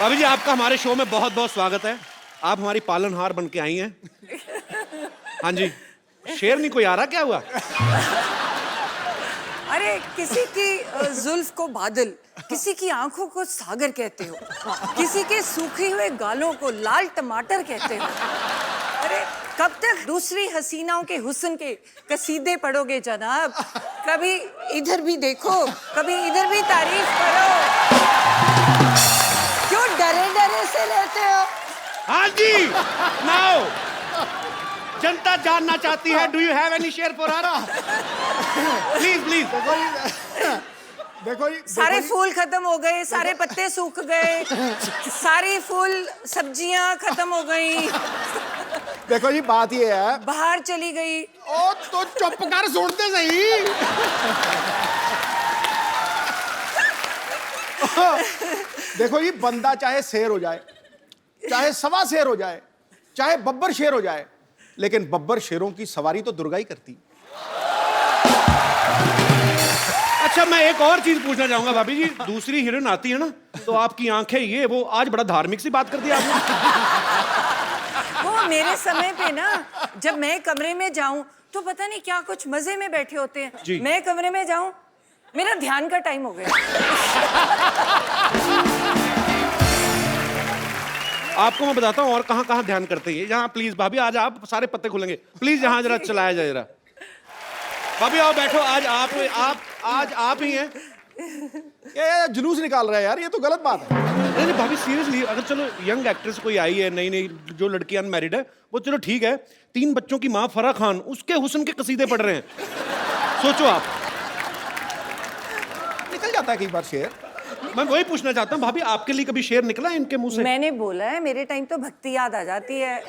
भाभी जी आपका हमारे शो में बहुत बहुत स्वागत है। आप हमारी पालनहार बन के आई हैं। हाँ जी, शेर नहीं कोई आ रहा, क्या हुआ? अरे किसी की जुल्फ को बादल, किसी की आंखों को सागर कहते हो, किसी के सूखे हुए गालों को लाल टमाटर कहते हो। अरे कब तक दूसरी हसीनाओं के हुस्न के कसीदे पढ़ोगे जनाब? कभी इधर भी देखो, कभी इधर भी तारीफ करो। क्यों डरे डरे से रहते हो? हाँ जी, नाउ जनता जानना चाहती है, do you have any share for her? Please please. देखो जी, सारे फूल खत्म हो गए, सारे पत्ते सूख गए, सारी फूल सब्जियां खत्म हो गई, देखो जी बात ये है। बाहर चली गई। ओ तो चुप कर, सुनते सही। देखो जी, बंदा चाहे शेर हो जाए, चाहे सवा शेर हो जाए, चाहे बब्बर शेर हो जाए, लेकिन बब्बर शेरों की सवारी तो दुर्गा ही करती। अच्छा मैं एक और चीज पूछना चाहूंगा भाभी जी, दूसरी हीरोइन आती है ना तो आपकी आंखें ये वो, आज बड़ा धार्मिक सी बात कर दी आपने। वो मेरे समय पे ना, जब मैं कमरे में जाऊं तो पता नहीं क्या कुछ मजे में बैठे होते हैं। मैं कमरे में जाऊं, मेरा ध्यान का टाइम हो गया। आपको मैं बताता हूँ और कहाँ कहाँ ध्यान करते हैं। यहाँ प्लीज भाभी, आज आप सारे पत्ते खुलेंगे प्लीज, यहाँ जरा चलाया जाए जरा। भाभी आओ बैठो, आज आप ही हैं। ये जुलूस निकाल रहा है यार, ये तो गलत बात है। नहीं भाभी सीरियसली, अगर चलो यंग एक्ट्रेस कोई आई है, नई नई जो लड़की अनमैरिड है, वो चलो ठीक है, 3 बच्चों की माँ फराह खान उसके हुस्न के कसीदे पढ़ रहे हैं। सोचो आप, निकल जाता है कई बार शेर। मैं वही पूछना चाहता हूँ भाभी, आपके लिए कभी शेर निकला है इनके मुंह से? मैंने बोला है, मेरे टाइम तो भक्ति याद आ जाती है।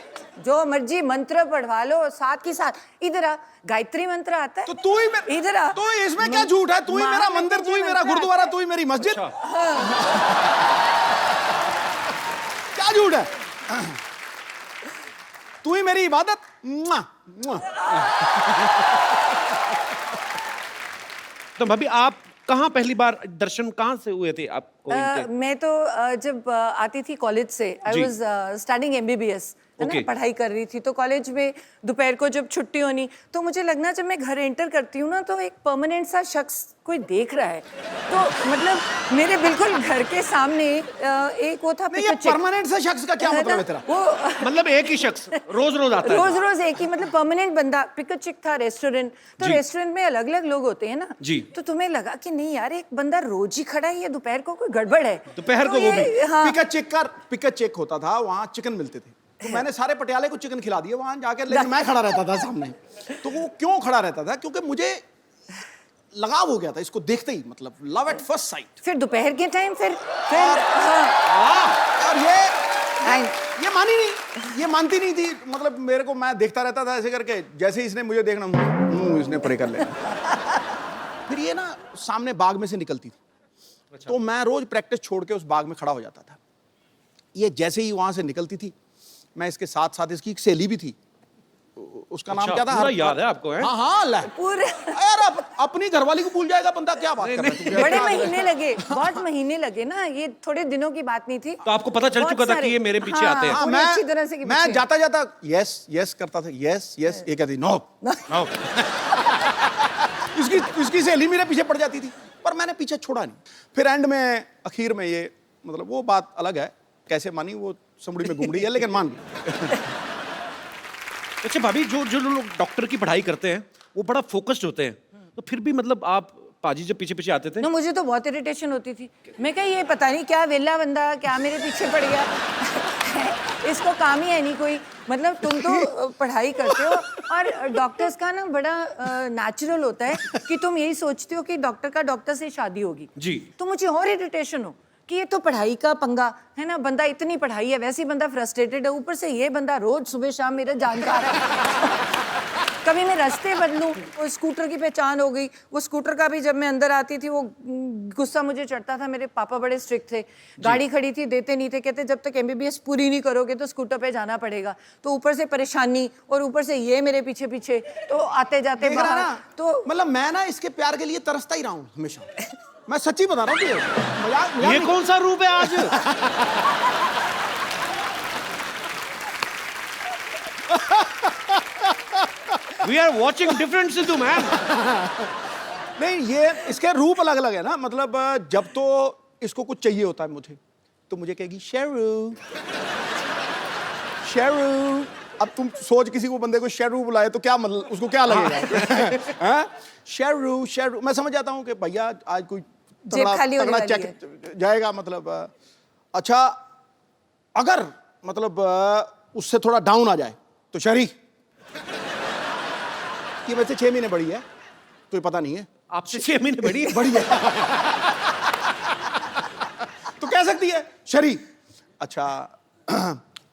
जो मर्जी मंत्र पढ़वा लो, साथ के साथ इधर आ, गायत्री मंत्र आता है। तो तू ही इधर आ। तो इसमें क्या झूठ है? तू ही मेरा मंदिर, तू ही मेरा गुरुद्वारा, तू ही मेरी मस्जिद। क्या झूठ है? तू ही मेरी इबादत। मुआ, मुआ। तो भाभी आप कहाँ पहली बार दर्शन कहाँ से हुए थे आपको इनके? मैं तो जब आती थी कॉलेज से, आई वाज स्टडिंग MBBS, है ना, पढ़ाई कर रही थी। तो कॉलेज में दोपहर को जब छुट्टी होनी तो मुझे लगना, जब मैं घर एंटर करती हूँ ना, तो एक परमानेंट सा शख्स कोई देख रहा है। तो मतलब मेरे बिल्कुल घर के सामने एक वो था। ये परमानेंट सा शख्स का क्या मतलब है तेरा? वो मतलब एक ही शख्स रोज रोज आता है? रोज रोज एक ही, मतलब परमानेंट बंदा। पिक अ चिक था रेस्टोरेंट, तो रेस्टोरेंट में अलग अलग लोग होते हैं ना जी। तो तुम्हें लगा कि नहीं यार, एक बंदा रोज ही खड़ा है, ये दोपहर को कोई गड़बड़ है। दोपहर को वो भी? हाँ। पिक अ चेक होता था, वहाँ चिकन मिलते थे, तो मैंने सारे पटियाले को चिकन खिला दिया वहां जाके, लेकिन मैं खड़ा रहता था सामने। तो वो क्यों खड़ा रहता था? क्योंकि मुझे लगाव हो गया था इसको देखते ही, मतलब लव एट फर्स्ट साइट। फिर दोपहर के टाइम फिर और ये मानी नहीं, ये मानती नहीं थी। मतलब मेरे को, मैं देखता रहता था ऐसे करके, जैसे ही इसने मुझे देखना, इसने परे कर लेना। फिर ये ना सामने बाग में से निकलती थी। तो मैं रोज प्रैक्टिस छोड़ के उस बाग में खड़ा हो जाता था। ये जैसे ही वहां से निकलती थी, मैं इसके साथ साथ, इसकी एक सहेली भी थी, उसका नाम क्या था? पूरा याद है आपको? है? हाँ हाँ, पूरे यार अपनी घरवाली को भूल जाएगा बंदा, क्या बात कर रहा है? बड़े महीने लगे, बहुत महीने लगे ना, ये थोड़े दिनों की बात नहीं थी। तो आपको पता चल चुका था कि ये मेरे पीछे आते हैं? हाँ, मैं अच्छी तरह से मैं जाता जाता यस यस करता था, यस यस, ये कहती नो। इसकी सहेली मेरे पीछे पड़ जाती थी, पर मैंने पीछे छोड़ा नहीं। फिर एंड में, आखिर में, ये मतलब वो बात अलग है, कैसे मानी वो समड़ी में घुमड़ी है, लेकिन मान गई। अच्छा भाभी, जो लोग डॉक्टर की पढ़ाई करते हैं वो बड़ा फोकस्ड होते हैं, तो फिर भी मतलब आप पाजी जब पीछे पीछे आते थे ना, मुझे तो बहुत इरिटेशन होती थी। मैं कहा ये पता नहीं क्या वेला बंदा, क्या मेरे पीछे पड़ गया। इसको काम ही है नहीं कोई। मतलब तुम तो पढ़ाई करते हो, और डॉक्टर्स का ना बड़ा नेचुरल होता है कि तुम यही सोचते हो कि डॉक्टर का डॉक्टर से शादी होगी जी। तो मुझे और इरिटेशन हो कि ये तो पढ़ाई का पंगा है ना, बंदा इतनी पढ़ाई है, वैसे ही बंदा फ्रस्ट्रेटेड है, ऊपर से ये बंदा रोज सुबह शाम मेरा जानकार है। कभी मैं रास्ते बदलूं, वो स्कूटर की पहचान हो गई। वो स्कूटर का भी, जब मैं अंदर आती थी, वो गुस्सा मुझे चढ़ता था। मेरे पापा बड़े स्ट्रिक्ट थे, गाड़ी खड़ी थी देते नहीं थे, कहते जब तक MBBS पूरी नहीं करोगे तो स्कूटर पे जाना पड़ेगा। तो ऊपर से परेशानी, और ऊपर से ये मेरे पीछे पीछे, तो आते जाते बाहर, तो मतलब मैं ना इसके प्यार के लिए तरसता ही रहा हूँ हमेशा। मैं सच्ची बता रहा हूँ, मजाक ये कौन सा रूप है आज? We are watching different Sidhu man. नहीं, ये इसके रूप अलग अलग है ना, मतलब जब तो इसको कुछ चाहिए होता है मुझे, तो मुझे कहेगी शेरू शेरू। अब तुम सोच, किसी को बंदे को शेरू बुलाए तो क्या मतलब, उसको क्या लगेगा? हाँ? शेरू शेरू, मैं समझ जाता हूँ कि भैया आज कोई जेब खाली होने वाली चेक जाएगा, मतलब अच्छा अगर मतलब उससे थोड़ा डाउन आ जाए तो शहरी ये वैसे 6 महीने बड़ी है तो ये पता नहीं है, आपसे 6 महीने बड़ी है। बड़ी है तो कह सकती है शरी। अच्छा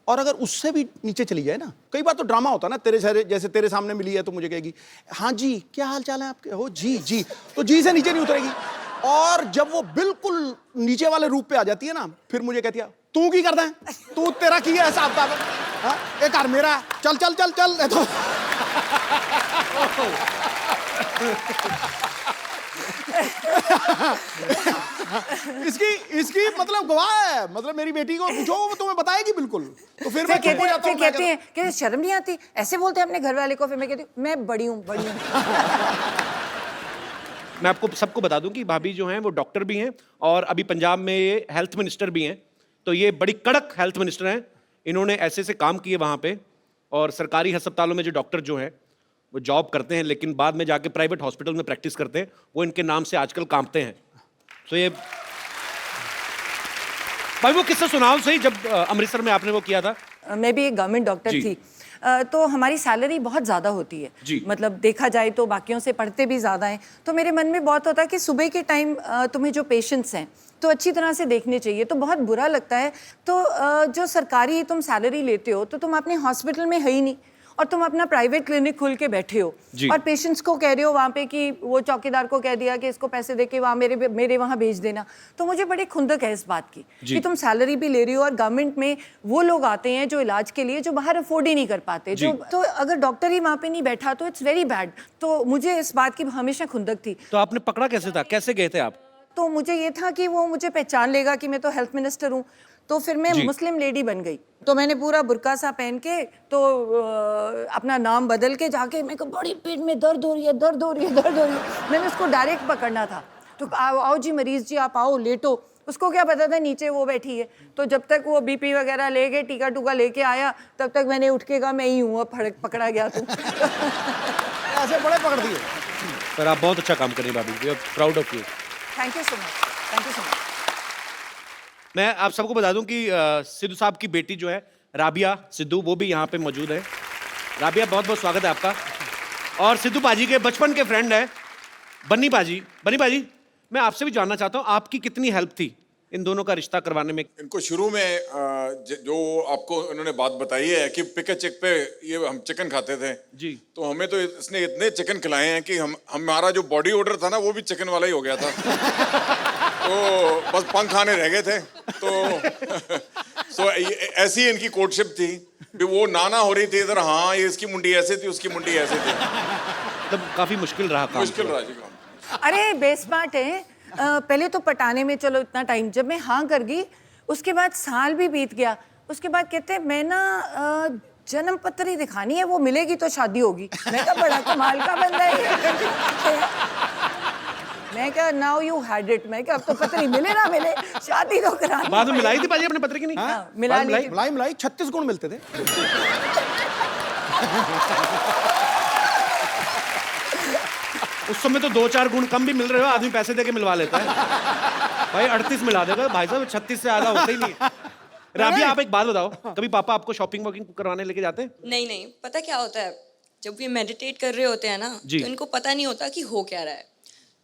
और अगर उससे भी नीचे चली जाए ना, कई बार तो ड्रामा होता है ना, तेरे सारे जैसे तेरे सामने मिली है तो मुझे कहेगी हाँ जी क्या हाल चाल है आपके, हो जी जी, तो जी से नीचे नहीं उतरेगी। और जब वो बिल्कुल नीचे वाले रूप पे आ जाती है ना, फिर मुझे कहती है तू की करता है, तू तेरा की है हिसाब किताब, हाँ एक कार मेरा है, चल चल चल चल तो इसकी इसकी मतलब गवाह है, मतलब मेरी बेटी को पूछो वो तुम्हें बताएगी बिल्कुल। तो फिर मैं चुप हो जाता हूं, कहते हैं कि शर्म नहीं आती, ऐसे बोलते हैं अपने घर वाले को। फिर मैं कहती हूँ मैं बड़ी हूँ बड़ी हूँ। मैं आपको सबको बता दूं कि भाभी जो हैं वो डॉक्टर भी हैं और अभी पंजाब में ये हेल्थ मिनिस्टर भी हैं, तो ये बड़ी कड़क हेल्थ मिनिस्टर हैं। इन्होंने ऐसे से काम किए वहाँ पे, और सरकारी अस्पतालों में जो डॉक्टर जो हैं वो जॉब करते हैं लेकिन बाद में जाके प्राइवेट हॉस्पिटल में प्रैक्टिस करते हैं, वो इनके नाम से आजकल कांपते हैं। तो ये भाई वो किस्सा सुनाओ सही, जब अमृतसर में आपने वो किया था। मैं भी एक गवर्नमेंट डॉक्टर थी, तो हमारी सैलरी बहुत ज़्यादा होती है जी। मतलब देखा जाए तो बाकियों से पढ़ते भी ज़्यादा हैं। तो मेरे मन में बहुत होता है कि सुबह के टाइम तुम्हें जो पेशेंट्स हैं तो अच्छी तरह से देखने चाहिए, तो बहुत बुरा लगता है। तो जो सरकारी तुम सैलरी लेते हो तो तुम अपने हॉस्पिटल में है ही नहीं, और तुम अपना प्राइवेट क्लिनिक खोल के बैठे हो और पेशेंट्स को कह रहे हो वहाँ पे कि वो चौकीदार को कह दिया कि इसको पैसे दे के वहाँ मेरे वहाँ भेज देना। तो मुझे बड़ी खुंदक है इस बात की कि तुम सैलरी भी ले रही हो और गवर्नमेंट में वो लोग आते हैं जो इलाज के लिए जो बाहर अफोर्ड ही नहीं कर पाते, जो तो अगर डॉक्टर ही वहाँ पे नहीं बैठा तो इट्स वेरी बैड। तो मुझे इस बात की हमेशा खुंदक थी। तो आपने पकड़ा कैसे था, कैसे गए थे आप? तो मुझे ये था कि वो मुझे पहचान लेगा कि मैं तो हेल्थ मिनिस्टर हूँ, तो फिर मैं मुस्लिम लेडी बन गई। तो मैंने पूरा बुर्का सा पहन के तो अपना नाम बदल के जाके, मेरे को बड़ी पेट में दर्द हो रही है दर्द हो रही है दर्द हो रही है, मैंने उसको डायरेक्ट पकड़ना था। तो आओ जी मरीज जी आप आओ लेटो, उसको क्या पता था नीचे वो बैठी है। तो जब तक वो बीपी वगैरह ले गए टीका टूका लेके आया तब तक मैंने उठ के कहा मैं ही हूँ, अब पकड़ा गया तू। ऐसे बड़े पकड़ दिए। पर आप बहुत अच्छा काम कर रही हैं भाभी, we are proud of you. Thank you so much, thank you so much. मैं आप सबको बता दूं कि सिद्धू साहब की बेटी जो है राबिया सिद्धू, वो भी यहाँ पे मौजूद है। राबिया बहुत बहुत स्वागत है आपका। और सिद्धू पाजी के बचपन के फ्रेंड है बन्नी पाजी। बन्नी पाजी, मैं आपसे भी जानना चाहता हूँ आपकी कितनी हेल्प थी इन दोनों का रिश्ता करवाने में? इनको शुरू में जो आपको इन्होंने बात बताई है कि पिक चेक पे ये हम चिकन खाते थे जी, तो हमें तो इसने इतने चिकन खिलाए हैं कि हमारा जो बॉडी ऑर्डर था ना वो भी चिकन वाला ही हो गया था। तो बस पंख आने रह गए थे। तो सो ऐसी इनकी कोर्टशिप थी भी वो नाना हो रही थी इधर, हाँ ये इसकी मुंडी ऐसे थी उसकी मुंडी ऐसे थी। मतलब काफी मुश्किल रहा काम। मुश्किल रहा जी काम। अरे बेस्ट पार्ट है, पहले तो पटाने में चलो इतना टाइम, जब मैं हाँ कर गई उसके बाद साल भी बीत गया। उसके बाद कहते मैं ना जन्म पत्र ही दिखानी है, वो मिलेगी तो शादी होगी। मैं क्या बड़ा कमाल का बंदा है। मैं क्या नाउ यू हैड इट, मैं क्या अब तो पत्री मिले ना मिले शादी तो करानी। बाद में मिलाई थी पाजी अपने पत्र की नहीं? हाँ, मिला ली थी। मलाई 36 गुण मिलते थे। उस समय तो 2-4 गुण कम भी मिल रहे हो, आदमी पैसे देके मिलवा लेता है। भाई 38 मिला देगा भाई साहब, 36 से ज्यादा होता ही नहीं। राबिया आप एक बात बताओ, कभी पापा आपको शॉपिंग वॉकिंग करवाने लेके जाते हैं? नहीं नहीं, पता क्या होता है, जब ये मेडिटेट कर रहे होते हैं ना तो इनको पता नहीं होता कि हो क्या रहा है।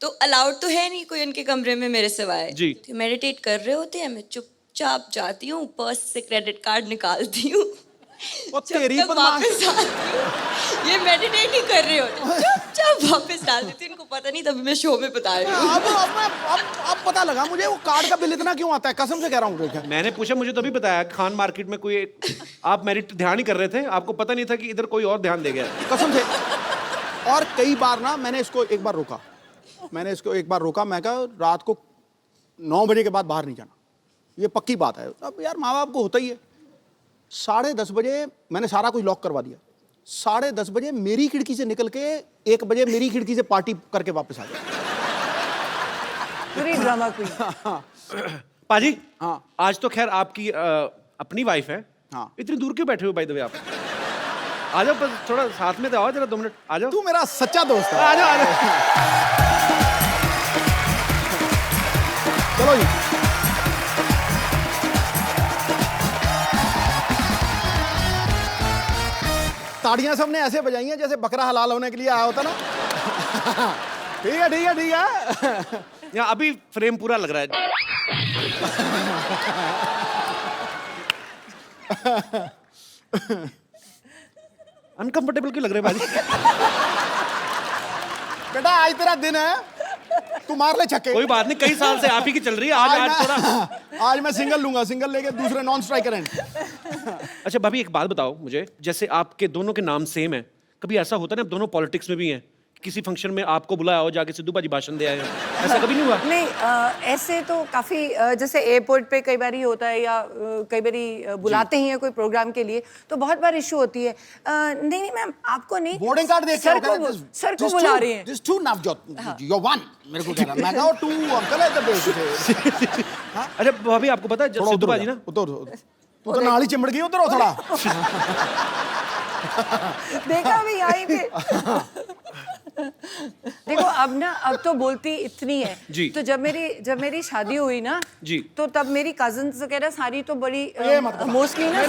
तो अलाउड तो है नहीं कोई उनके कमरे में मेरे सिवाय। जी। तो मेडिटेट कर रहे होते हैं, मैं चुपचाप जाती हूँ, पर्स से क्रेडिट कार्ड निकालती हूँ, तेरी जब तक वापस आती हूँ ये मेडिटेट ही कर रहे होते, चुपचाप वापस डाल देती हूँ। इनको पता नहीं, तभी मैं शो में बता रही हूँ। अब पता लगा मुझे वो कार्ड का बिल इतना क्यों आता है, कसम से कह रहा हूँ। मैंने पूछा, मुझे तभी बताया खान मार्केट में कोई आप मेरिट ध्यान ही कर रहे थे, आपको पता नहीं था कि इधर कोई और ध्यान दे गया, कसम से। और कई बार ना मैंने इसको एक बार रोका, मैं कहा रात को 9 बजे के बाद बाहर नहीं जाना, ये पक्की बात है। अब यार माँ बाप को होता ही है। 10:30 बजे मैंने सारा कुछ लॉक करवा दिया, 10:30 बजे मेरी खिड़की से निकल के 1 बजे मेरी खिड़की से पार्टी करके वापस आ गया। पूरी ड्रामा क्वीन। पाजी, हाँ। आज तो खैर आपकी अपनी वाइफ है। हाँ। इतनी दूर क्यों बैठे हो बाय द वे आप? आ जाओ, बस थोड़ा साथ में तो आओ जरा, 2 मिनट आ जाओ। तू मेरा सच्चा दोस्त है। आ जाओ, आ जाओ। चलो जी। ताड़ियां सबने ऐसे बजाई हैं जैसे बकरा हलाल होने के लिए आया होता ना। ठीक है, ठीक है, ठीक है। यहाँ अभी फ्रेम पूरा लग रहा है। अनकंफर्टेबल क्यों लग रहे हैं बाजी? बेटा आज तेरा दिन है, तू मार ले छक्के। कोई बात नहीं, कई साल से आप ही की चल रही है। आज थोड़ा आज मैं सिंगल लूंगा, सिंगल लेके दूसरे नॉन स्ट्राइकर एंड। अच्छा भाभी, एक बात बताओ मुझे, जैसे आपके दोनों के नाम सेम है, कभी ऐसा होता है ना, आप दोनों पॉलिटिक्स में भी हैं, किसी फंक्शन में आपको बुलाया हो, जाके सिद्धू बाजी भाषण दे आए हो, ऐसा कभी नहीं हुआ? नहीं, ऐसे तो काफ़ी जैसे एयरपोर्ट पे कई बार होता है, या कई बार बुलाते ही हैं कोई प्रोग्राम के लिए, तो बहुत बार इशू होती है। नहीं नहीं मैम, आपको नहीं, बोर्डिंग कार्ड देख सर को बुला रही हैं। This to Navjot, you won मेरे को कह रहा, मैं कहा टू अंकल है द बेस्ट। अच्छा भाभी, आपको पता है जब सिद्धू बाजी ना, उधर तो नाली चिमड़ गई उधर हो थोड़ा। देखा अभी यहीं पे। देखो अब तो बोलती इतनी है जी। तो जब मेरी शादी हुई ना जी, तो तब मेरी कजिन्स वगैरह सारी तो बड़ी मोस्टली ना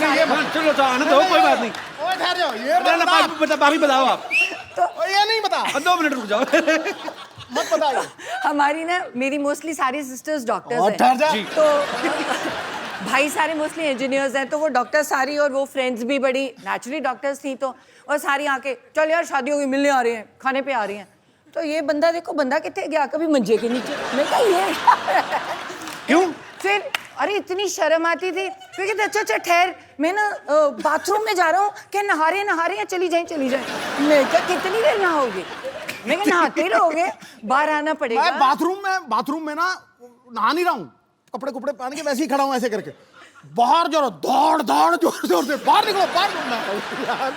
चलो तो आनंद हो, कोई बात नहीं। ओए ठहर जाओ, ये भाभी बताओ आप। तो ये नहीं बता, 2 मिनट रुक जाओ। मत बताइए। हमारी ना मेरी मोस्टली सारी सिस्टर्स डॉक्टर्स और ठहर जा। हैं, तो भाई सारे मोस्टली इंजीनियर्स हैं, तो वो डॉक्टर सारी, और वो फ्रेंड्स भी बड़ी नेचुरली डॉक्टर्स थी, तो और सारी आके चल यार शादी होगी, मिलने आ रही हैं, खाने पे आ रही हैं। तो ये बंदा देखो, बंदा कितने गया, कभी मंजे के नीचे। मैं कहा ये क्यों? फिर अरे इतनी शर्म आती थी, फिर कहते अच्छा अच्छा ठहर, मैं ना बाथरूम में जा रहा हूँ, क्या नहा रहे हैं, चली जाए। मैं क्या कितनी देर नहाओगे? मैं क्या नहाते ही रहोगे, बाहर आना पड़ेगा। मैं बाथरूम में ना नहा नहीं रहा हूँ, कपड़े पहन के वैसे ही खड़ा हूँ ऐसे करके, बाहर जो दौड़ जोर से बाहर निकलो यार।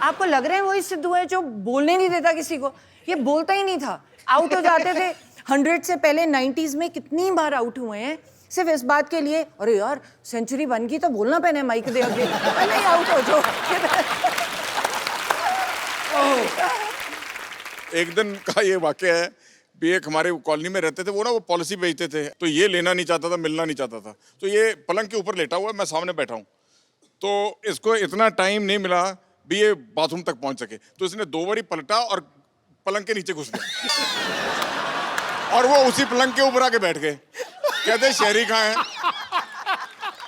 आपको लग रहा है वही सिद्धू है जो बोलने नहीं देता किसी को? ये बोलता ही नहीं था, आउट हो जाते थे। 100 से पहले 90s में कितनी बार आउट हुए हैं सिर्फ इस बात के लिए, अरे यार सेंचुरी बन गई तो बोलना पहने माइक दे आगे, नहीं आउट हो जाओ। एक दिन का ये वाकया है, भी एक हमारे कॉलोनी में रहते थे, वो पॉलिसी बेचते थे, तो ये लेना नहीं चाहता था, मिलना नहीं चाहता था, तो ये पलंग के ऊपर लेटा हुआ है, मैं सामने बैठा हूँ, तो इसको इतना टाइम नहीं मिला भी ये बाथरूम तक पहुंच सके, तो इसने 2 बारी पलटा और पलंग के नीचे घुस गया, और वो उसी पलंग के ऊपर आके बैठ गए। कहते शहरी कहाँ है,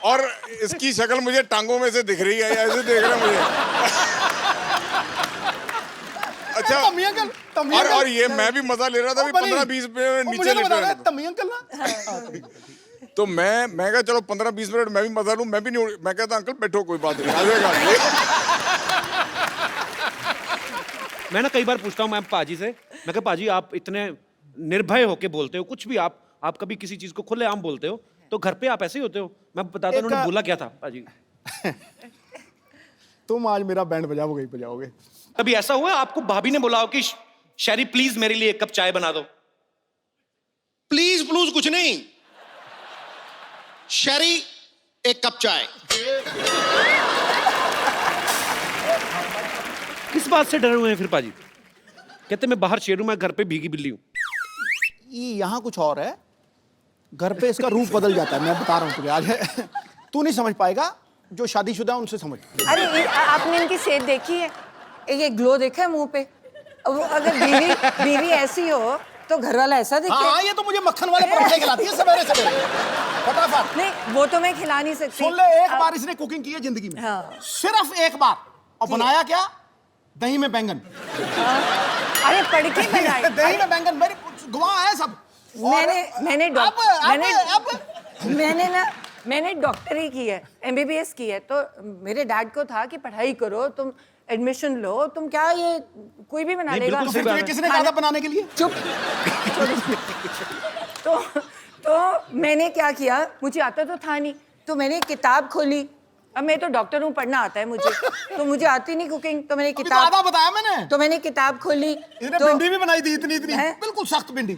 और इसकी शक्ल मुझे टांगों में से दिख रही है, ऐसे देख रहा है मुझे। अच्छा, और ये मैं भी मजा ले रहा था, 15-20 मिनट नीचे लेटे रहना। तो मैं कहा चलो 15-20 मिनट मैं भी मजा लूं, मैं भी नहीं, मैं कहता अंकल बैठो कोई बात नहीं, आएगा। मैं ना कई बार पूछता हूँ मैं पाजी से, मैं कहा पाजी आप इतने निर्भय होके बोलते हो, कुछ भी आप कभी किसी चीज को खुलेआम बोलते हो, तो घर पे आप ऐसे ही होते हो? मैं बताता हूँ उन्होंने बोला क्या था पाजी। तुम आज मेरा बैंड बजाओगे। कभी ऐसा हुआ आपको भाभी ने बोला हो कि शैरी प्लीज मेरे लिए 1 कप चाय बना दो? प्लीज कुछ नहीं, शैरी 1 कप चाय। किस बात से डरे हुए हैं फिर पाजी? कहते मैं बाहर शेर हूं, मैं घर पे भीगी बिल्ली हूं। यहाँ कुछ और है, घर पे इसका रूप बदल जाता है, मैं बता रहा हूँ तुझे आज। तू नहीं समझ पाएगा, जो शादीशुदा है उनसे समझ। अरे आपने इनकी सेहत देखी है? एक ग्लो देखा है मुंह पे? अगर बीवी ऐसी हो तो घर वाला ऐसा दिखे? हाँ, ये तो मुझे मक्खन वाले पराठे खिलाती है सवेरे फटाफट। नहीं वो तो मैं खिला नहीं सकती। सुन ले, एक बार इसने कुकिंग की है जिंदगी में, हाँ। सिर्फ 1 बार, और बनाया क्या? दही में बैंगन। अरे पढ़ के बनाई। दही में बैंगन, मेरी गवाह है सब। मैंने डॉक्टरी की है, MBBS की है, तो मेरे डैड को था कि पढ़ाई करो, तुम एडमिशन लो, तुम क्या ये कोई भी बना लेगा। फिर तुझे किसने कहा था बनाने के लिए? चुप। तो मैंने क्या किया, मुझे आता तो था नहीं, तो मैंने किताब खोली, अब मैं तो डॉक्टर हूँ, पढ़ना आता है मुझे, तो मुझे आती नहीं कुकिंग, तो मैंने अभी तो किताब आधा बताया मैंने। तो मैंने किताब खोली इसने तो भिंडी भी बनाई थी इतनी इतनी, हैं? बिल्कुल सख्त भिंडी।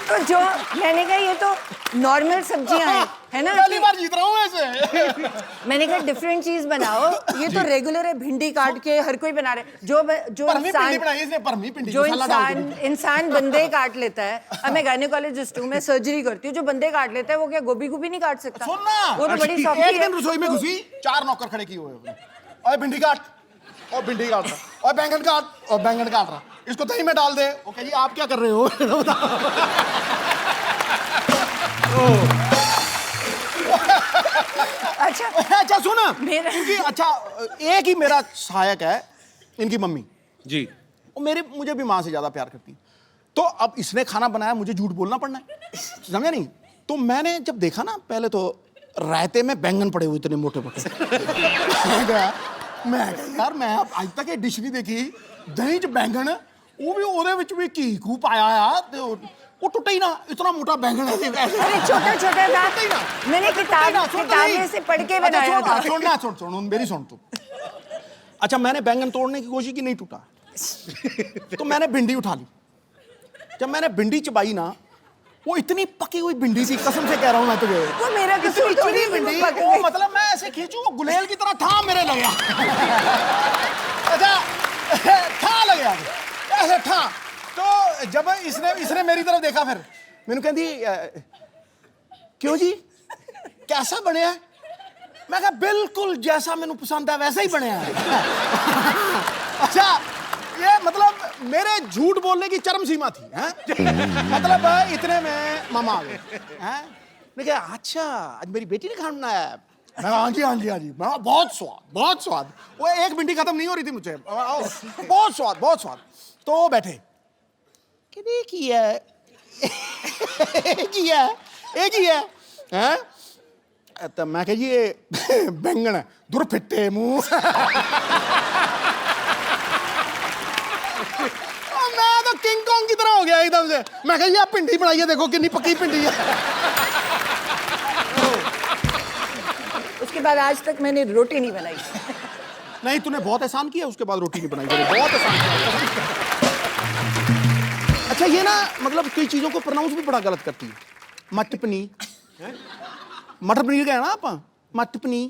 तो जो मैंने कहा ये तो नॉर्मल सब्जियां हैं, है ना? पहली बार जीत रहा हूँ ऐसे। मैंने कहा डिफरेंट चीज बनाओ, ये तो रेगुलर है, भिंडी काट के हर कोई बना रहे, जो परमी भिंडी बनाई इसने, परमी भिंडी जो मसाला डाल के। इंसान बंदे काट लेता है। अब मैं गायनेकोलॉजिस्ट हूँ, मैं सर्जरी करती हूँ, जो बंदे काट लेता है वो क्या गोभी नहीं काट सकता? सुन ना, वो तो बड़ी सॉफ्ट एक दिन रसोई में घुसी, 4 नौकर खड़े किए हुए हैं। और भिंडी काट, और भिंडी काट रहा, और बैंगन काट, और बैंगन काट रहा, इसको दही में डाल दे। वो कहिए आप क्या कर रहे हो? अच्छा सुन, क्योंकि अच्छा एक ही मेरा सहायक है इनकी मम्मी जी। वो मुझे भी माँ से ज्यादा प्यार करती है। तो अब इसने खाना बनाया, मुझे झूठ बोलना पड़ना है, समझा नहीं? तो मैंने जब देखा ना, पहले तो रायते में बैंगन पड़े हुए इतने मोटे मोटे। मैं यार मैं आज तक ये डिश नहीं देखी, दही च बैंगन, वो भी ओदे विच भी घी घू पाया यार, वो टूटा ही ना, इतना मोटा बैंगन है। अरे छोटा छोटा था, मैंने किताबें से पढ़ के बनाया था। सुन मेरी सुन तू। अच्छा मैंने बैंगन तोड़ने की कोशिश की, नहीं टूटा। तो मैंने भिंडी उठा ली, जब मैंने भिंडी चबाई ना, वो इतनी पकी हुई भिंडी थी, कसम से कह रहा हूं मैं तुझे। वो मेरा कसूर थोड़ी है, भिंडी वो पक वो गई। मतलब मैं ऐसे खींचू, वो गुलेल की तरह था मेरे लगे। अच्छा था लगे ऐसे था। तो जब इसने मेरी तरफ देखा, फिर मैंने कहती क्यों जी कैसा बने है? मैं कहा बिल्कुल जैसा मैंने पसंद है वैसा ही बने है। अच्छा ये मतलब मेरे झूठ बोलने की चरम सीमा थी, हैं? मतलब इतने में मामा आ गए, हैं? मैं कहा अच्छा आज मेरी बेटी ने खाना बनाया है? मैं कहा हाँ जी हाँ जी हाँ जी। मैं बहुत स्वाद। वो एक भिंडी खत्म नहीं हो रही थी मुझे, बहुत स्वाद। तो वो बैठे कि एक ही है, हैं? तो मैं कहा ये बैंगन है, दूर फिट्टे मुंह। मैं तो किंग कॉन्ग की तरह हो गया एकदम से। मैं कहा ये भिंडी बनाई है, देखो कितनी पक्की भिंडी है। उसके बाद आज तक मैंने रोटी नहीं बनाई। नहीं तूने बहुत एहसान किया, उसके बाद रोटी नहीं बनाई, बहुत एहसान किया। अच्छा ये ना मतलब कई चीजों को प्रोनाउंस भी बड़ा गलत करती है। मटर पनीर, मटर पनीर का है ना आप, मटर पनीर।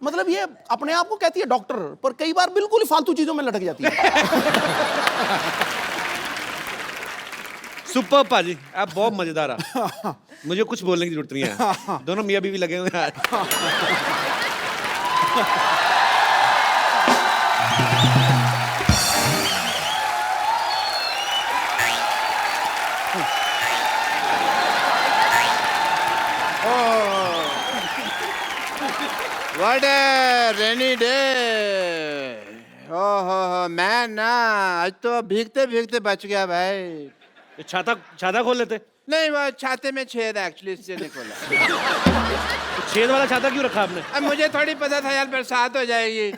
मतलब ये अपने आप को कहती है डॉक्टर, पर कई बार बिल्कुल ही फालतू चीजों में लटक जाती है। सुपर पाजी, आप बहुत मजेदार है। मुझे कुछ बोलने की जरूरत नहीं है, दोनों मियाँ बीवी लगे हुए हैं। What a rainy day! ओहो मैं ना आज तो भीगते भीगते बच गया भाई। ये छाता खोल लेते। नहीं वो छाते में छेद है एक्चुअली, इससे नहीं खोला। तो छेद वाला छाता क्यों रखा आपने? अब मुझे थोड़ी पता था यार बरसात हो जाएगी।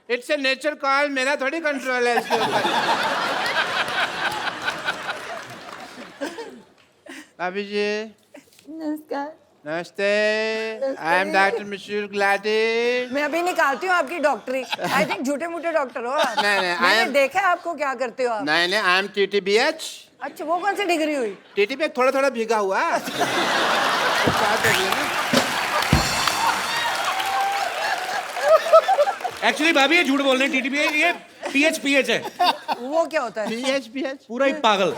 इट्स ए नेचर कॉल, मेरा थोड़ी कंट्रोल है इसके ऊपर। भाभी जी नमस्कार। नमस्ते, आई एम डॉक्टर मिशूर गुलाटी। मैं अभी निकालती हूँ आपकी डॉक्टरी। आई थिंक झूठे मूठे डॉक्टर हो आप। नहीं, मैंने देखा है आपको क्या करते हो आप। नहीं आई एम TTBH। अच्छा वो कौन सी डिग्री हुई? TTBH थोड़ा थोड़ा भीगा हुआ है। एक्चुअली भाभी ये झूठ बोल रहे हैं, TTP ये PH है। वो क्या होता है? PH पूरा ही पागल।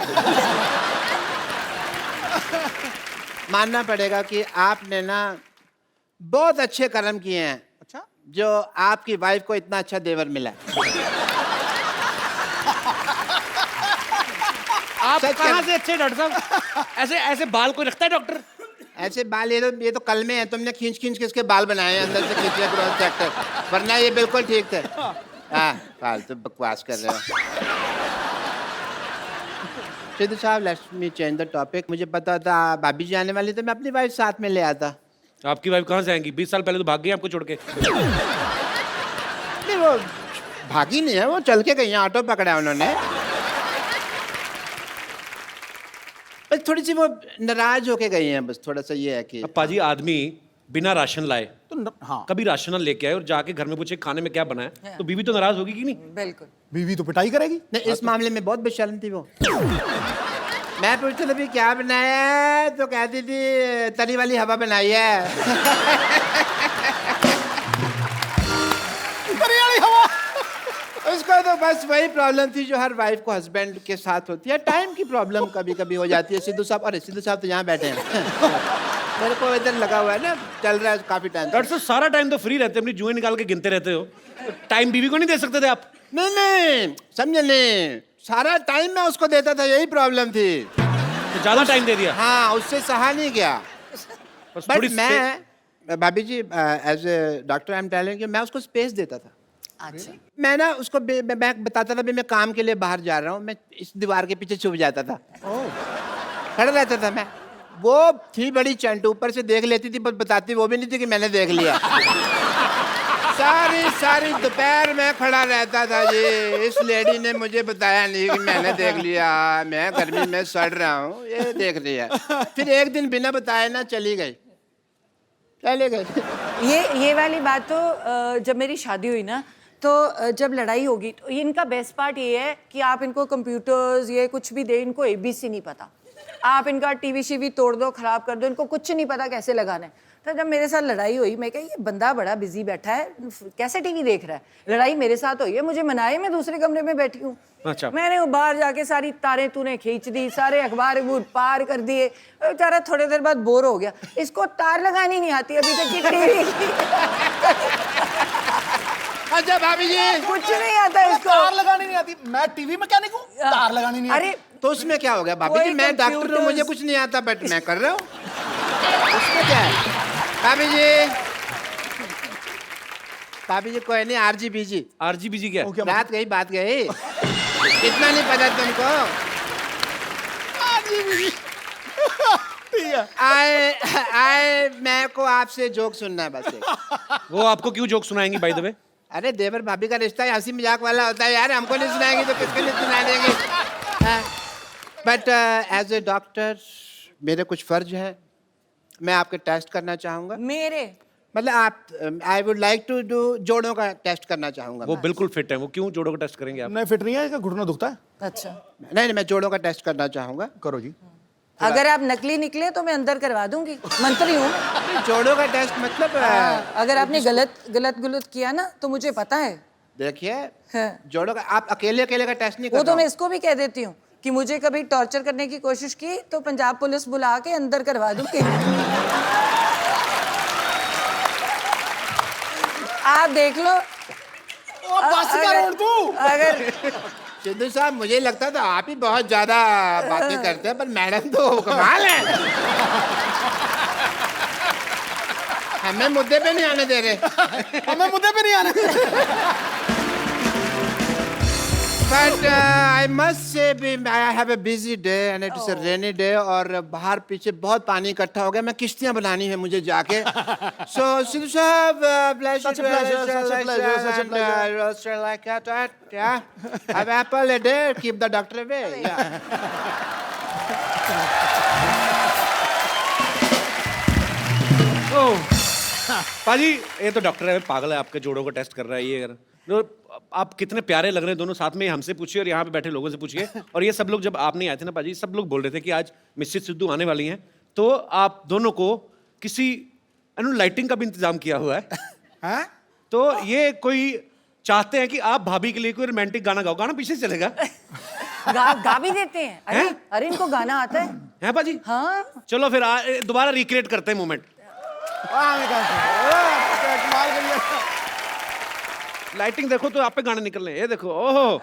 मानना पड़ेगा कि आपने ना बहुत अच्छे कर्म किए हैं। अच्छा जो आपकी वाइफ को इतना अच्छा देवर मिला। आप सच कहाँ कह- से अच्छे डॉक्टर साहब? ऐसे बाल कोई रखता है डॉक्टर? ऐसे बाल ये तो कल में है, तुमने खींच खींच के इसके बाल बनाए हैं अंदर से खींचे क्रॉस सेक्टर, वरना ये बिल्कुल ठीक थे। हाँ फालतू बकवास कर रहे हो। सिद्धू साहब let's me change the topic. मुझे पता था भाभी जी आने वाली, तो मैं अपनी वाइफ साथ में ले आता। आपकी वाइफ कहाँ से आएंगी? 20 साल पहले तो भाग गई आपको छोड़ के। नहीं वो भागी नहीं है, वो चल के गई, ऑटो पकड़ा उन्होंने। बस थोड़ी सी वो नाराज होके गई हैं, बस थोड़ा सा ये है कि अब पाजी आदमी बिना राशन लाए तो हाँ, कभी राशन लेके आए और जाके घर में पूछे खाने में क्या बना है, तो बीवी तो नाराज होगी कि नहीं? बिल्कुल। बीवी तो पिटाई करेगी। नहीं, इस मामले में बहुत बेशर्म थी वो। मैं पूछता था भी क्या बनाया है, तो कहती थी तरी वाली हवा बनाई है। उसको तो बस वही प्रॉब्लम थी जो हर वाइफ को हस्बैंड के साथ होती है, टाइम की प्रॉब्लम कभी कभी हो जाती है। सिद्धू साहब, अरे सिद्धू साहब तो यहाँ बैठे हैं। मेरे को इधर लगा हुआ है ना, चल रहा है काफी टाइम। डॉक्टर साहब सारा टाइम तो फ्री रहते, अपनी जुएं निकाल के गिनते रहते हो, टाइम बीवी को नहीं दे सकते थे आप? नहीं समझे नहीं, सारा टाइम मैं उसको देता था, यही प्रॉब्लम थी। तो ज्यादा टाइम दे दिया? हाँ, उससे सहा नहीं गया। बस बट थोड़ी मैं भाभी जी as a doctor I am telling you, मैं उसको स्पेस देता था। अच्छा। मैं ना उसको मैं बताता था भी मैं काम के लिए बाहर जा रहा हूँ, मैं इस दीवार के पीछे छुप जाता था, खड़ा रहता था मैं। वो थी बड़ी चंट, ऊपर से देख लेती थी, बस बताती वो भी नहीं थी कि मैंने देख लिया। सारी दोपहर में खड़ा रहता था जी, इस लेडी ने मुझे बताया नहीं कि मैंने देख लिया, मैं गर्मी में सड़ रहा हूँ, ये देख रही है। फिर एक दिन बिना बताए ना चली गई। ये वाली बात तो जब मेरी शादी हुई ना, तो जब लड़ाई होगी तो इनका बेस्ट पार्ट ये है कि आप इनको कंप्यूटर्स ये कुछ भी दे, इनको एबीसी नहीं पता। आप इनका टीवी शीवी तोड़ दो, खराब कर दो, इनको कुछ नहीं पता कैसे लगाना है। तो जब मेरे साथ लड़ाई हुई, मैं कहा ये बंदा बड़ा बिजी बैठा है, कैसे टीवी देख रहा है। लड़ाई मेरे साथ हुई है, मुझे मनाए, मैं दूसरे कमरे में बैठी हूँ। अच्छा। मैंने वो बाहर जाके सारी तारें तूने खींच दी, सारे अखबार पार कर दिए। बेचारा थोड़ी देर बाद बोर हो गया, इसको तार लगानी नहीं आती अभी तक की टीवी की। अच्छा भाभी जी, कुछ नहीं आता इसको, तार लगानी नहीं आती। मैं टीवी मैकेनिक हूँ, तार लगानी नहीं आती। अरे तो उसमें क्या हो गया भाभी जी, मैं डॉक्टर हूँ, मुझे कुछ नहीं आता, बट मैं कर रहा हूँ, उसमें क्या है? भाभी जी कोई नहीं, आरजीबीजी। आरजीबीजी क्या है? रात गई बात गई, इतना नहीं पता तुमको? आए मैं को आपसे जोक सुनना है बस एक। वो आपको क्यों जोक सुनाएंगी बाय द वे? अरे देवर भाभी का रिश्ता हंसी मजाक वाला होता है यार, हमको नहीं सुनाएंगे तो किसको नहीं सुना देंगे। बट एज ए डॉक्टर मेरे कुछ फर्ज है, मैं आपके टेस्ट करना चाहूंगा। मेरे मतलब आप I would like to do जोड़ों का टेस्ट करना चाहूंगा। वो बिल्कुल फिट है, वो क्यों जोड़ों का टेस्ट करेंगे आप? नहीं फिट नहीं है, इसका घुटना दुखता है। अच्छा, नहीं मैं जोड़ों का टेस्ट करना चाहूंगा। करो जी। अगर आप नकली निकले तो मैं अंदर करवा दूंगी, मंत्री हूँ। जोड़ों का टेस्ट मतलब अगर आपने गलत किया ना तो मुझे पता है। देखिए हाँ। जोड़ों का आप अकेले का टेस्ट नहीं वो करना। तो मैं इसको भी कह देती हूँ कि मुझे कभी टॉर्चर करने की कोशिश की तो पंजाब पुलिस बुला के अंदर करवा दूंगी। आप देख लो। अगर सिद्धू साहब मुझे लगता था आप ही बहुत ज्यादा बातें करते हैं, पर मैडम तो कमाल है। हमें मुद्दे पे नहीं आने दे रहे। हमें मुद्दे पे नहीं आने। But I must say I have a busy day and it is a rainy day, और बाहर पीछे बहुत पानी इकट्ठा हो गया, मैं किश्तियां बनानी है मुझे जाके। सो सिद्धू साहब Such a pleasure, such a pleasure, such a pleasure. like that, yeah. Have apple a day, keep the doctor away. Yeah. पाजी ये तो डॉक्टर है, पागल है, आपके जोड़ों का टेस्ट कर रहा है ये। अगर तो आप कितने प्यारे लग रहे हैं दोनों साथ में, हमसे पूछिए और यहाँ पे बैठे लोगों से पूछिए। और ये सब लोग जब आप नहीं आए थे ना पाजी, सब लोग बोल रहे थे कि आज मिसेस सिद्धू आने वाली हैं, तो आप दोनों को किसी लाइटिंग का भी इंतजाम किया हुआ है। हैं? तो ये कोई चाहते हैं कि आप भाभी के लिए कोई रोमांटिक गाना गाओ, गाना पीछे चलेगा। गा भी देते हैं। अरे इनको गाना आता है। हैं पाजी? हाँ, चलो फिर दोबारा रिक्रिएट करते हैं मोमेंट। लाइटिंग देखो तो आप पे गाने निकल रहे हैं, ये देखो। ओहो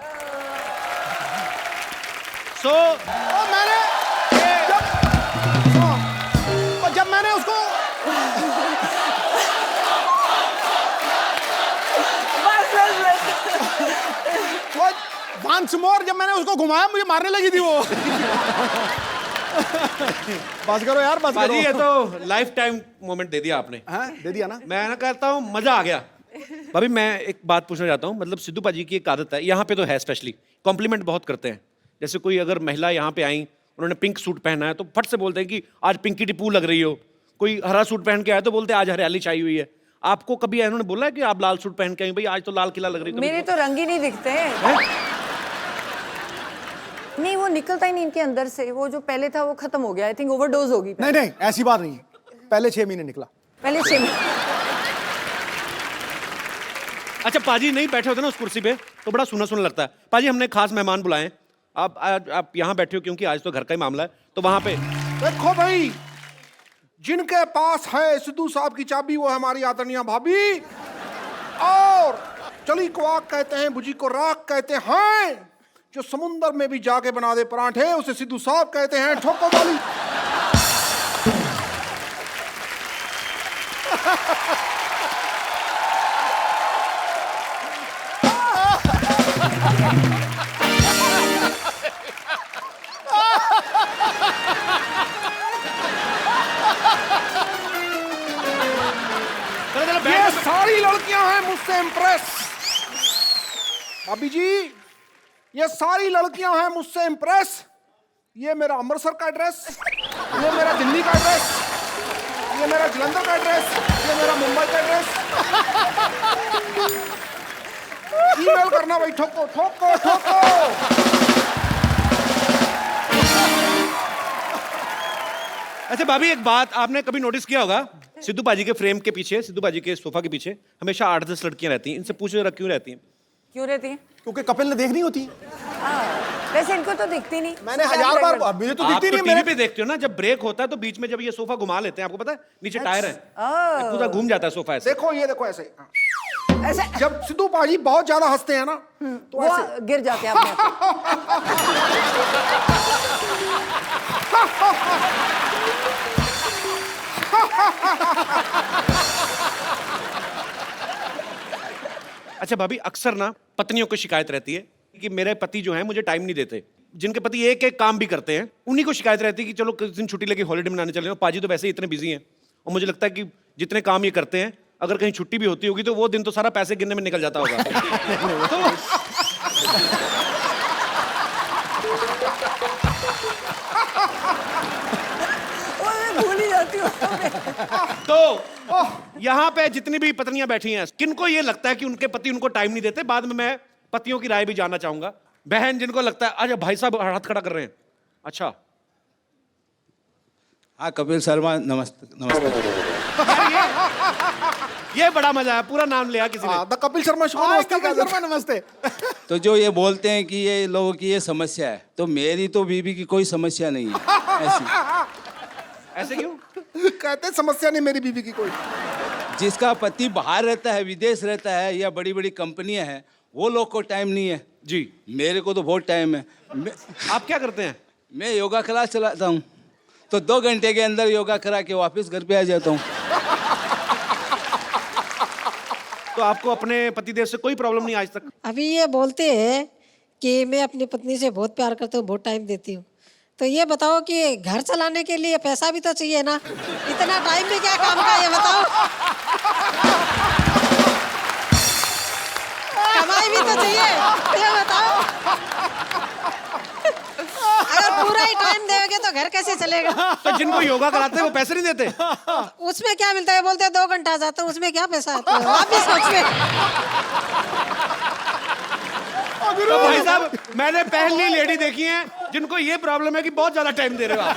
जब मैंने उसको वंस मोर जब मैंने उसको घुमाया मुझे मारने लगी थी वो। बस करो यार, बस करो। ये तो लाइफ टाइम मोमेंट दे दिया आपने। हाँ, दे दिया ना। मैं ना कहता हूँ मजा आ गया। भाभी मैं एक बात पूछना चाहता हूँ, मतलब सिद्धू पाजी की एक आदत है, यहाँ पे तो है स्पेशली, कॉम्प्लीमेंट बहुत करते हैं। जैसे कोई अगर महिला यहाँ पे आई उन्होंने पिंक सूट पहना है तो फट से बोलते हैं कि आज पिंकी टिप्पू लग रही हो। कोई हरा सूट पहन के आया तो बोलते हैं आज हरियाली छाई हुई है। आपको कभी इन्होंने बोला है कि आप लाल सूट पहन के आई, भाई आज तो लाल किला लग रही है? मेरे तो रंग ही नहीं दिखते नहीं, वो निकलता ही नहीं इनके अंदर से। वो जो पहले था वो खत्म हो गया। आई थिंक ओवरडोज होगी। नहीं नहीं, ऐसी बात नहीं है, पहले 6 महीने निकला। पहले 6 महीने। अच्छा पाजी नहीं बैठे होते ना उस कुर्सी पे तो बड़ा सुना सुना लगता है। पाजी हमने खास मेहमान बुलाए हैं, आप यहाँ बैठे हो क्योंकि आज तो घर का ही मामला है, तो वहां पे देखो भाई, जिनके पास है सिद्धू साहब की चाबी वो है हमारी आदरणीय भाभी। और चली को आग कहते हैं, बुझी को राख कहते हैं। जो समुंदर में भी जाके बना दे परांठे उसे सिद्धू साहब कहते हैं। ठोको वाली। ये सारी लड़कियां हैं मुझसे इम्प्रेस। भाभी जी, ये सारी लड़कियां हैं मुझसे इम्प्रेस। ये मेरा अमृतसर का एड्रेस, ये मेरा दिल्ली का एड्रेस, ये मेरा जलंधर का एड्रेस, ये मेरा मुंबई का एड्रेस। ईमेल करना भाई, ठोको ठोको ठोको। अच्छा भाभी एक बात आपने कभी नोटिस किया होगा, सिद्धू पाजी के फ्रेम के पीछे, सिद्धू पाजी के सोफा के पीछे हमेशा 8-10 लड़कियां रहती हैं। इनसे पूछो जरा क्यों रहती हैं? क्यों रहती है? क्योंकि कपिल ने देखनी होती। वैसे इनको तो दिखती नहीं। मैंने 1000 बार, मुझे तो आप दिखती तो नहीं। टीवी पे देखते हो ना, जब ब्रेक होता है तो बीच में जब ये सोफा घुमा लेते हैं, आपको पता है नीचे टायर है, पूरा घूम जाता है सोफा ऐसे। देखो ये देखो ऐसे। ऐसे जब सिद्धू पाजी बहुत ज्यादा हंसते हैं ना तो वो ऐसे गिर जाते हैं अपने आप। अच्छा भाभी अक्सर ना पत्नियों को शिकायत रहती है कि मेरे पति जो हैं मुझे टाइम नहीं देते। जिनके पति एक एक काम भी करते हैं उन्हीं को शिकायत रहती है कि चलो किस दिन छुट्टी लेके हॉलीडे मनाने चले जाओ। पाजी तो वैसे ही इतने बिजी हैं और मुझे लगता है कि जितने काम ये करते हैं अगर कहीं छुट्टी भी होती होगी तो वो दिन तो सारा पैसे गिनने में निकल जाता होगा। भूल ही जाती हूँ। तो यहाँ पे जितनी भी पत्नियां बैठी हैं किनको ये लगता है कि उनके पति उनको टाइम नहीं देते? बाद में मैं पतियों की राय भी जानना चाहूंगा। बहन जिनको लगता है, अच्छा भाई साहब हाथ खड़ा कर रहे हैं, अच्छा हाँ कपिल शर्मा नमस्ते नमस्ते। ये बड़ा मजा है, पूरा नाम लिया किसी ने। The Kapil Sharma show. नमस्ते कपिल शर्मा नमस्ते। तो जो ये बोलते हैं कि ये लोगों की ये समस्या है, तो मेरी तो बीबी की कोई समस्या नहीं है ऐसी। ऐसे क्यों? कहते समस्या नहीं मेरी बीवी की कोई। जिसका पति बाहर रहता है, विदेश रहता है या बड़ी बड़ी कंपनियां हैं, वो लोग को टाइम नहीं है जी। मेरे को तो बहुत टाइम है। आप क्या करते हैं? मैं योगा क्लास चलाता हूँ, तो 2 घंटे के अंदर योगा करा के वापस घर पे आ जाता हूँ। तो आपको अपने पतिदेव से कोई प्रॉब्लम नहीं आज तक? अभी ये बोलते हैं कि मैं अपनी पत्नी से बहुत प्यार करता हूँ, बहुत टाइम देती हूँ। तो ये बताओ कि घर चलाने के लिए पैसा भी तो चाहिए ना, इतना टाइम भी क्या काम का, ये बताओ। कमाई भी तो चाहिए, ये बताओ। अगर पूरा ही टाइम देोगे तो घर कैसे चलेगा? तो जिनको योगा कराते हैं वो पैसे नहीं देते? उसमें क्या मिलता है? बोलते हैं 2 घंटा जाता हूँ, उसमें क्या पैसा आता है? आप भी सोचिए। तो भाई साहब मैंने पहली लेडी देखी है जिनको ये प्रॉब्लम है कि बहुत ज्यादा टाइम दे रहे हो आप।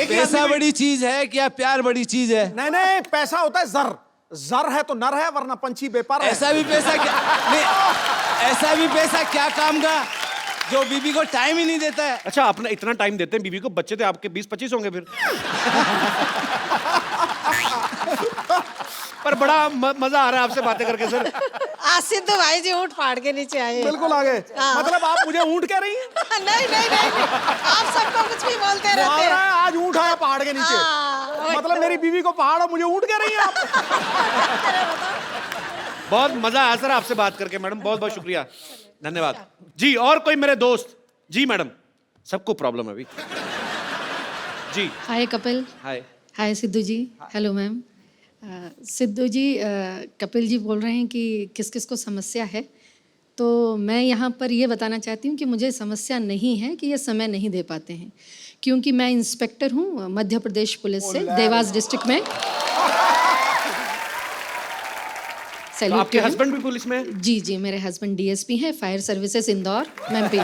पैसा बड़ी चीज है क्या प्यार बड़ी चीज है? नहीं नहीं, पैसा होता है जर। जर है तो नर है, वरना पंछी बेपार है। ऐसा भी पैसा क्या नहीं, ऐसा भी पैसा क्या काम का जो बीबी को टाइम ही नहीं देता है? अच्छा आपने इतना टाइम देते हैं बीवी को, बच्चे थे आपके 20-25 होंगे फिर। पर बड़ा मजा आ रहा है आपसे बातें करके सर। आज सिद्धू भाई जी ऊँट फाड़ के नीचे आए। बिल्कुल आगे। हाँ। मतलब आप मुझे ऊंट कह रही हैं? नहीं नहीं नहीं, आप सबको कुछ भी बोलते रहते हैं। आज ऊंट आया पहाड़ के नीचे। हाँ, मतलब मेरी बीवी को पहाड़ और मुझे ऊंट कह रही हैं आप? बहुत मजा आया सर आपसे बात करके मैडम, बहुत बहुत शुक्रिया, धन्यवाद जी। और कोई मेरे दोस्त? जी मैडम, सबको प्रॉब्लम है अभी। जी hi Kapil. Hi. Hi Sidhu ji. Hello ma'am. Sidhu ji, Kapil ji बोल रहे हैं कि किस किस को समस्या है, तो मैं यहाँ पर ये बताना चाहती हूँ कि मुझे समस्या नहीं है कि ये समय नहीं दे पाते हैं, क्योंकि मैं इंस्पेक्टर हूँ मध्य प्रदेश पुलिस से, देवास डिस्ट्रिक्ट में। तो आपके हस्बैंड भी पुलिस में हैं? जी जी, मेरे हस्बैंड डीएसपी हैं, फायर सर्विसेज इंदौर, एमपी।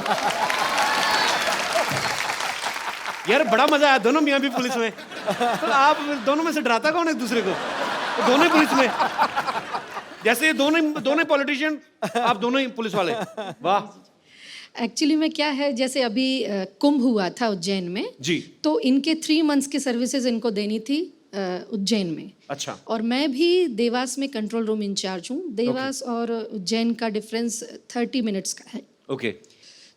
यार बड़ा मजा आया, दोनों मियाँ भी पुलिस में। तो आप दोनों में से डराता कौन है एक दूसरे को? तो दोनों ही पुलिस में, जैसे ये दोनों पॉलिटिशियन, आप दोनों ही पुलिस वाले। वाह। एक्चुअली में क्या है, जैसे अभी कुंभ हुआ था उज्जैन में जी, तो इनके 3 मंथ्स की सर्विसेज इनको देनी थी उज्जैन में। अच्छा। और मैं भी देवास में कंट्रोल रूम इंचार्ज हूँ। देवास और उज्जैन का डिफरेंस 30 मिनट्स का है। ओके।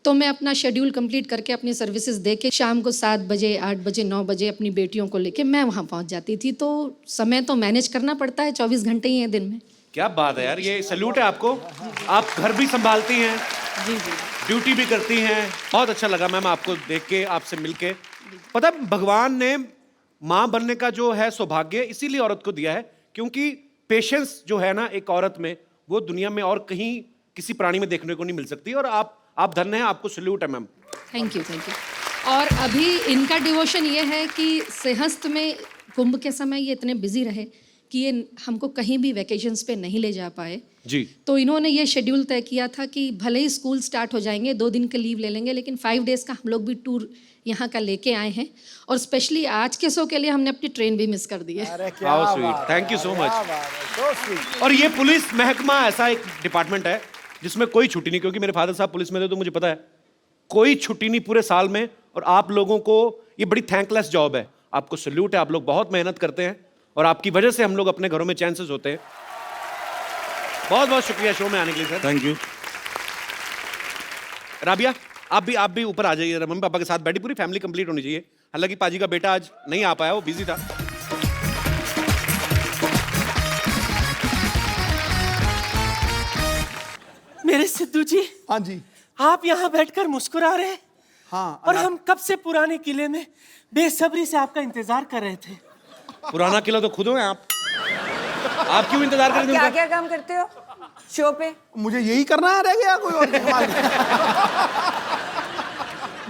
तो मैं अपना शेड्यूल कंप्लीट करके अपनी सर्विसेज दे के शाम को 7 बजे, 8 बजे, 9 बजे अपनी बेटियों को लेके मैं वहाँ पहुँच जाती थी। तो समय तो मैनेज करना पड़ता है, 24 घंटे ही हैं दिन में। क्या बात है यार, ये सैल्यूट है आपको। आप घर भी संभालती हैं, जी जी, ड्यूटी भी करती हैं। बहुत अच्छा लगा मैम आपको देख के, आपसे मिलके। पता है, भगवान ने माँ बनने का जो है सौभाग्य इसीलिए औरत को दिया है, क्योंकि पेशेंस जो है ना एक औरत में, वो दुनिया में और कहीं किसी प्राणी में देखने को नहीं मिल सकती। और आप धन्य हैं, आपको सैल्यूट है ma'am. Thank you, thank you. और अभी इनका डिवोशन ये है कि सिंहस्थ में कुंभ के समय ये इतने बिजी रहे कि ये हमको कहीं भी वैकेशंस पे नहीं ले जा पाए जी। तो इन्होंने ये शेड्यूल तय किया था कि भले ही स्कूल स्टार्ट हो जाएंगे, 2 दिन का लीव ले लेंगे, लेकिन 5 डेज़ का हम लोग भी टूर यहाँ का लेके आए हैं। और स्पेशली आज के शो के लिए हमने अपनी ट्रेन भी मिस कर दी है। How sweet, thank you so much. और ये पुलिस महकमा ऐसा एक डिपार्टमेंट है जिसमें कोई छुट्टी नहीं, क्योंकि मेरे फादर साहब पुलिस में थे तो मुझे पता है कोई छुट्टी नहीं पूरे साल में। और आप लोगों को ये बड़ी थैंकलेस जॉब है, आपको सैल्यूट है। आप लोग बहुत मेहनत करते हैं और आपकी वजह से हम लोग अपने घरों में चैन से सोते हैं। बहुत बहुत शुक्रिया शो में आने के लिए सर। Thank you. राबिया, आप भी ऊपर आ जाइए, मम्मी पापा के साथ बैठी, पूरी फैमिली कंप्लीट होनी चाहिए। हालांकि पाजी का बेटा आज नहीं आ पाया, वो बिजी था। मेरे सिद्धू जी, हाँ जी। आप यहाँ बैठकर मुस्कुरा रहे हैं। हाँ, और हम कब से पुराने किले में बेसब्री से आपका इंतजार कर रहे थे। पुराना किला तो खुद हो आप क्यों इंतजार कर रहे क्या थे? क्या काम करते हो शो पे? मुझे यही करना है, रह गया कोई और कमाल नहीं।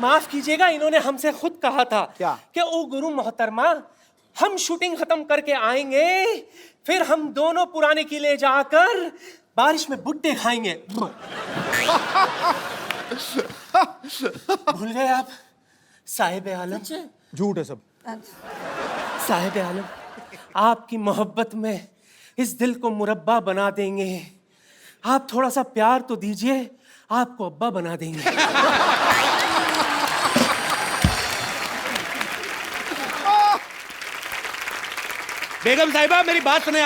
माफ कीजिएगा, इन्होंने हमसे खुद कहा था क्या? कि ओ गुरु मोहतरमा, हम शूटिंग खत्म करके आएंगे, फिर हम दोनों पुराने किले जाकर बारिश में बुट्टे खाएंगे। भूल गए आप साहिब आलम? झूठ है सब। साहिब आलम, आपकी मोहब्बत में इस दिल को मुरब्बा बना देंगे। आप थोड़ा सा प्यार तो दीजिए, आपको अब्बा बना देंगे। बेगम साहिबा, मेरी बात सुने।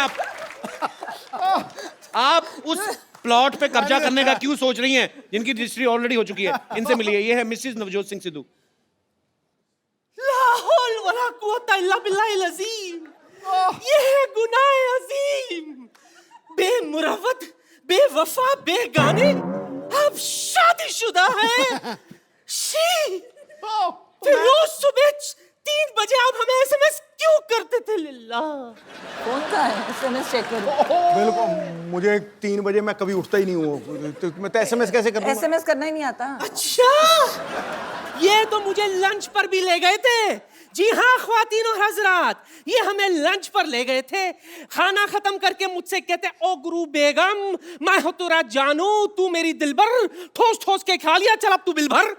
आप उस प्लॉट पे कब्जा करने का क्यों सोच रही हैं जिनकी रजिस्ट्री ऑलरेडी हो चुकी है? इनसे मिलिए, ये है मिसेस नवजोत सिंह सिद्धू। ला हौल वला कुव्वता इल्ला बिल्लाहिल अज़ीम। ये है गुनाह अजीम। बेमुरवत, बेवफा, बेगाने, आप शादीशुदा हैं। शी, फिर रोज सुबह 3 बजे आप हमें एसएमएस क्यों करते थे? लिल्ला, कौन का है एसएमएस चेक करो। बिल्कुल, मुझे 3 बजे मैं कभी उठता ही नहीं हूँ, तो मैं तो एसएमएस कैसे करूँ? एसएमएस करना ही नहीं आता। अच्छा, ये तो मुझे लंच पर भी ले गए थे। जी हाँ ख्वातीन और हजरात, ये हमें लंच पर ले गए थे। खाना खत्म करके मुझसे कहते, ओ गुरु बेगम, मैं हो तेरा जानू, तू मेरी दिलबर, ठोस ठोस के खा लिया, चल अब तू बिल भर।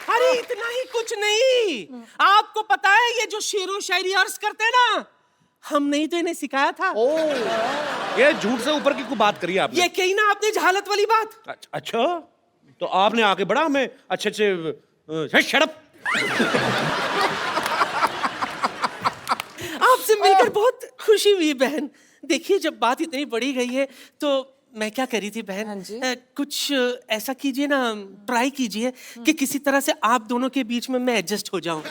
अरे इतना ही कुछ नहीं, आपको पता है ये जो शेरो शायरी अर्ज करते हैं ना, हमने ही तो इन्हें सिखाया था। ये झूठ से ऊपर की कोई बात करी आपने? ये कही ना आपने जहालत वाली बात। अच्छा, तो आपने आके बड़ा हमें अच्छे शड़प। आपसे मिलकर बहुत खुशी हुई बहन। देखिए, जब बात इतनी बड़ी गई है तो मैं क्या करी थी बहन, हाँ जी। कुछ ऐसा कीजिए ना, ट्राई कीजिए कि किसी तरह से आप दोनों के बीच में मैं एडजस्ट हो जाऊं।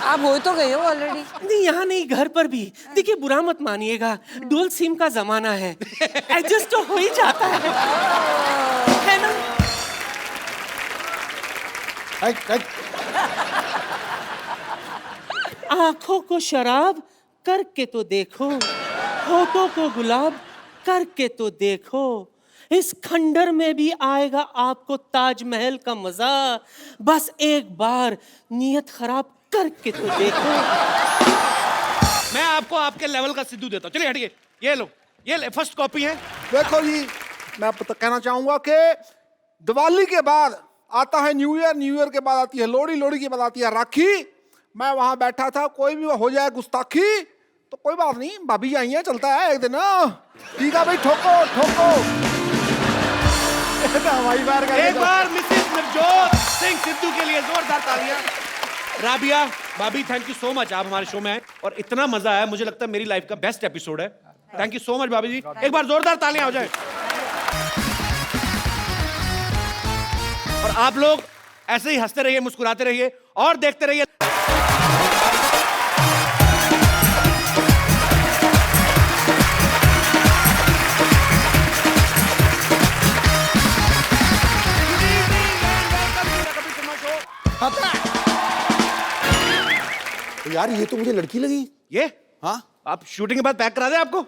आप हो तो गए हो ऑलरेडी। नहीं, यहाँ नहीं, घर पर भी। देखिए, बुरा मत मानिएगा, डुअल सिम का जमाना है, एडजस्ट तो हो ही जाता है ना? आंखों को शराब करके तो देखो, होठों को गुलाब करके तो देखो, इस खंडर में भी आएगा आपको ताजमहल का मजा। बस एक बार नीयत खराब करके तो देखो। मैं आपको आपके लेवल का सिद्धू देता हूँ, चलिए हटिए, ये लो, ये फर्स्ट कॉपी है। देखो जी, मैं कहना चाहूंगा कि दिवाली के बाद आता है न्यू ईयर, न्यू ईयर के बाद आती है लोहड़ी, लोहड़ी के बाद आती है राखी। मैं वहां बैठा था, कोई भी हो जाए गुस्ताखी तो कोई बात नहीं, भाभी आई है, चलता है एक दिन। ठीक है भाई, ठोको ठोको। हवाई फायर कर एक बार मिसेस नवजोत सिंह सिद्धू के लिए जोरदार तालियां। राबिया भाभी, थैंक यू सो मच, आप हमारे शो में आए और इतना मजा आया, मुझे लगता है मेरी लाइफ का बेस्ट एपिसोड है। थैंक यू सो मच भाभी जी, एक बार जोरदार तालियां हो जाए। और आप लोग ऐसे ही हंसते रहिए, मुस्कुराते रहिए और देखते रहिए। तो यार ये तो मुझे लड़की लगी। ये हाँ, आप शूटिंग के बाद पैक करा दे आपको।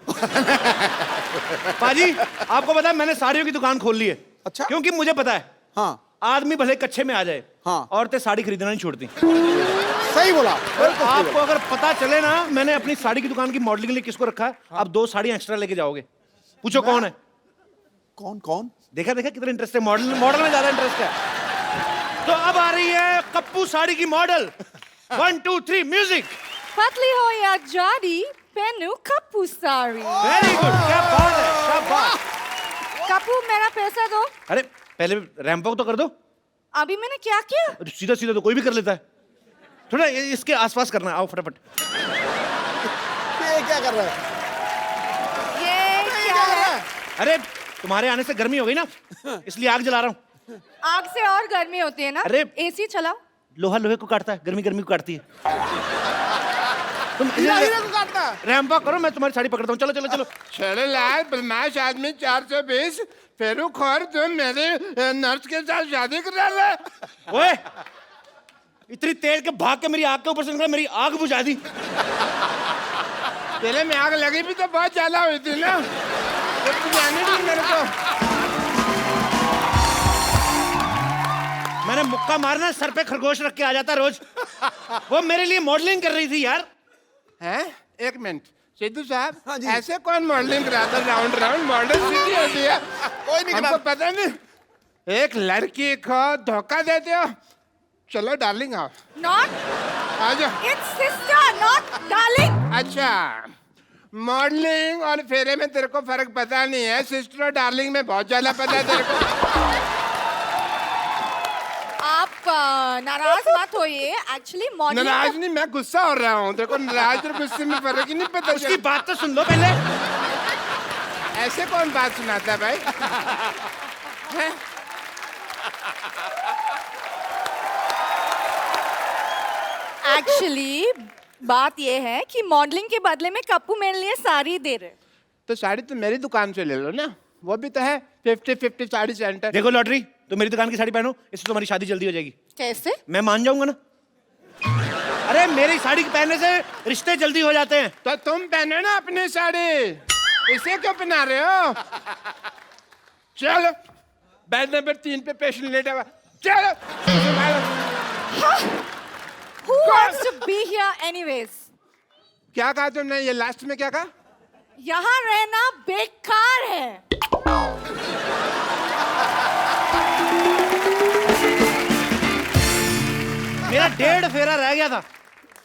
पाजी, आपको पता है मैंने साड़ियों की दुकान खोल ली है। अच्छा। क्योंकि मुझे पता है, हाँ आदमी भले कच्चे में आ जाए, हाँ, औरतें साड़ी खरीदना नहीं छोड़ती। सही बोला। आपको अगर पता चले ना मैंने अपनी साड़ी की दुकान की मॉडलिंग के लिए किसको रखा है, आप 2 साड़ियां एक्स्ट्रा लेके जाओगे। पूछो कौन है? कौन कौन? देखा कितना इंटरेस्ट है, मॉडल में ज्यादा इंटरेस्ट है। तो अब आ रही है कप्पू साड़ी की मॉडल। 1 2 3 म्यूजिक। पतली हो या जाडी, पहनू कप्पू साड़ी। वेरी गुड, क्या बात है, शाबाश। कप्पू, मेरा पैसा दो। अरे पहले रैंप वॉक तो कर दो। अभी मैंने क्या किया? सीधा सीधा तो कोई भी कर लेता है, थोड़ा इसके आसपास करना है। आओ फटाफट। ये क्या कर रहा है? ये क्या है? अरे तुम्हारे आने से गर्मी हो गई ना, इसलिए आग जला रहा हूँ। आग से और गर्मी होती है ना। अरे एसी चलाओ। लोहा लोहे को काटता है, गर्मी गर्मी को काटती है। तुम को काटता है। रैंप वॉक करो, मैं तुम्हारी साड़ी पकड़ता हूँ। चलो चलो चलो। चले लाल बदमाश आदमी 420 फेरू खोर, तुम मेरे नर्स के साथ शादी करा ले। ओए, इतनी तेज के भाग के मेरी आग के ऊपर से निकला, मेरी आग बुझा दी। तेरे में आग लगी भी तो बहुत ज्यादा हुई थी ना, तो जाने दी मेरे को। मैंने मुक्का मारना, सर पे खरगोश रख के आ जाता रोज। वो मेरे लिए मॉडलिंग कर रही थी यार। हैं? एक मिनट सिद्धू साहब, हाँ जी। ऐसे कौन मॉडलिंग कराता? राउंड राउंड मॉडल सीधी होती है, कोई नहीं हमको पता नहीं। एक लड़की को धोखा देते हो। चलो डार्लिंग आओ, Not. आ जाओ। It's sister, not darling. अच्छा, मॉडलिंग और फेरे में तेरे को फर्क पता नहीं है, सिस्टर और डार्लिंग में बहुत ज्यादा पता है तेरे को। आप नाराज मत होइए। एक्चुअली मॉडलिंग नाराज नहीं, मैं गुस्सा हो रहा हूँ। तेरे को नाराज और गुस्से में फर्क ही नहीं पता। उसकी बात तो सुन लो पहले। ऐसे कौन बात सुनाता है भाई? हैं? एक्चुअली बात ये है कि मॉडलिंग के बदले में कप्पू मेरे लिए साड़ी दे रहे। तो साड़ी तो मेरी दुकान से ले लो ना, वो भी तो है 50-50 साड़ी सेंटर। देखो लॉटरी, तो मेरी दुकान की साड़ी पहनो, इससे तुम्हारी शादी जल्दी हो जाएगी। कैसे? मैं मान जाऊंगा ना। अरे मेरी साड़ी पहनने से रिश्ते जल्दी हो जाते हैं। तो तुम पहनो ना अपनी साड़ी, इसे क्यों पहना रहे हो? चलो, बेड नंबर 3 पे पेशेंट लेटा हुआ, चलो। Who wants to be here anyways? क्या कहा तुमने? ये लास्ट में क्या कहा? यहाँ रहना बेकार है। मेरा 1.5 फेरा रह गया था,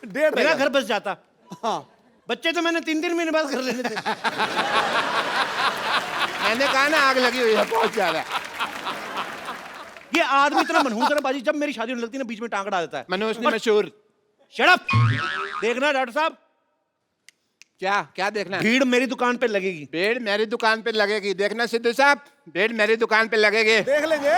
1.5 मेरा घर बस जाता। हाँ, बच्चे तो मैंने 3-3 महीने बाद कर लेने थे। मैंने कहा ना आग लगी हुई है बहुत ज्यादा। ये आदमी इतना मनहूस है ना बाजी, जब मेरी शादी होने लगती है ना बीच में टांग अड़ा देता है। मनोज ने मशहूर। Shut up. देखना डॉक्टर साहब, क्या क्या देखना है? भीड़ मेरी दुकान पे लगेगी। भीड़ मेरी दुकान पे लगेगी। देखना सिद्धू साहब, भीड़ मेरी दुकान पे लगेगी। देख लेंगे।